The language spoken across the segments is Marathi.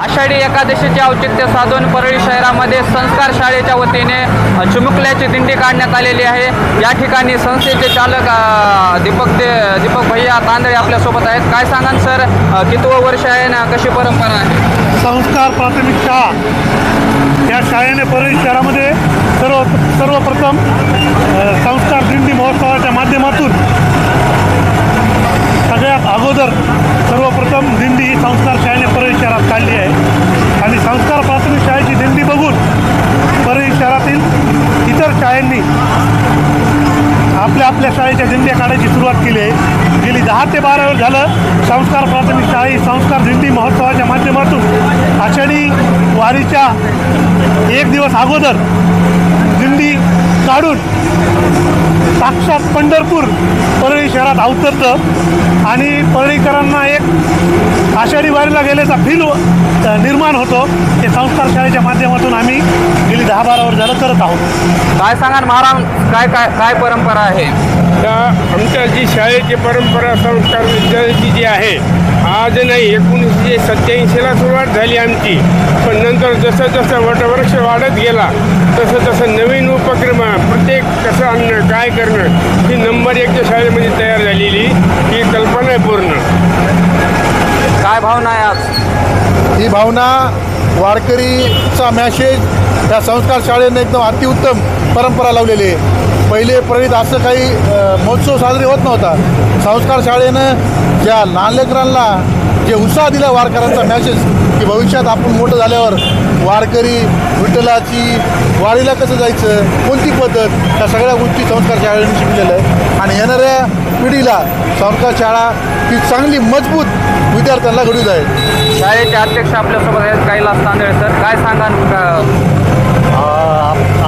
आषाढी एकादशीचे औचित्य साधून परळी शहरामध्ये संस्कार शाळेच्या वतीने चिमुकल्याची दिंडी काढण्यात आलेली आहे। या ठिकाणी संस्थेचे चालक दीपक भैया तांदळे आपल्यासोबत आहेत। काय सांगाल सर, कितवं वर्ष आहे ना, कशी परंपरा आहे? संस्कार प्राथमिक शाळा या शाळेने परळी शहरामध्ये सर्वप्रथम संस्कार दिंडी महोत्सवाच्या माध्यमातून सगळ्यात अगोदर सर्वप्रथम दिंडी ही संस्कार शाळेने परळी शहरात काढली आहे आणि संस्कार प्राथमिक शाळेची दिंडी बघून परळी शहरातील इतर शाळांनी आपल्या शाळेच्या दिंड्या काढायची सुरुवात केली आहे। गेली 10 ते 12 वर्ष झालं संस्कार प्राथमिक शाळा ही संस्कार दिंडी महोत्सवाच्या माध्यमातून आषाढी वारीच्या एक दिवस अगोदर दिंडी काढून साक्षात पंढरपूर परळी शहरात अवतरतं आणि परळीकरांना एक आषाढी वारीला गेल्याचा फील निर्माण होतो। ते संस्कार शाळेच्या माध्यमातून आम्ही गेली 10-12 वर्ष झालं करत आहोत। काय सांगाल महाराज, काय परंपरा आहे? आमच्या जी शाळेची परंपरा संस्कार विद्यालयाची जी आहे, आज नाही 1987ला सुरुवात झाली आमची, पण नंतर जसं वटवृक्ष वाढत गेला तसं नवीन उपक्रम प्रत्येक कसं आणणं काय करणं ही नंबर 1च्या शाळेमध्ये तयार झालेली ही कल्पना आहे पूर्ण। काय भावना आहे आज? ही भावना वारकरीचा मॅसेज त्या संस्कार शाळेने एकदम अतिउत्तम परंपरा लावलेली आहे। पहिले परळीत असं काही महोत्सव साजरे होत नव्हता। संस्कार शाळेनं ज्या लहान लेकरांना जे उत्साह दिला वारकऱ्यांचा मॅसेज की भविष्यात आपण मोठं झाल्यावर वारकरी विठ्ठलाची वारीला कसं जायचं, कोणती पद्धत, त्या सगळ्या गोष्टी संस्कार शाळेने शिकलेलं आहे आणि येणाऱ्या पिढीला संस्कार शाळा ही चांगली मजबूत विद्यार्थ्यांना घडवत आहे। शाळेचे अध्यक्ष आपल्यासोबत आहेत कैलास तांदळे सर, काय सांगाल?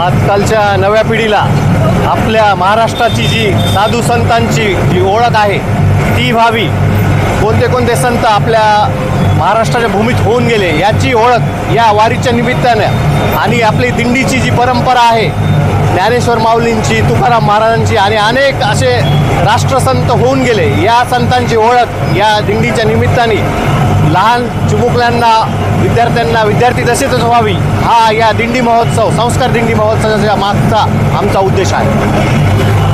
आजकालच्या नव्या पिढीला आपल्या महाराष्ट्राची जी साधू संतांची जी ओळख आहे ती व्हावी, कोणते संत आपल्या महाराष्ट्राच्या भूमीत होऊन गेले याची ओळख या वारीच्या निमित्तानं आणि आपली दिंडीची जी परंपरा आहे ज्ञानेश्वर माऊलींची, तुकाराम महाराजांची आणि अनेक असे राष्ट्रसंत होऊन गेले, या संतांची ओळख या दिंडीच्या निमित्ताने लहान चिमुकल्यांना, विद्यार्थी दशेतच व्हावी, हा या दिंडी महोत्सव, संस्कार दिंडी महोत्सवाच्या मागचा आमचा उद्देश आहे।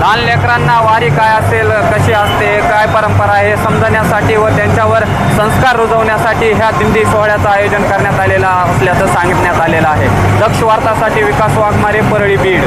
लहान लेकरांना वारी काय असेल, कशी असते, काय परंपरा आहे समजण्यासाठी व त्यांच्यावर संस्कार रुजवण्यासाठी ह्या दिंडी सोहळ्याचं आयोजन करण्यात आलेलं असल्याचं सांगण्यात आलेलं आहे। दक्ष वार्तासाठी विकास वाघमारे, परळी, बीड।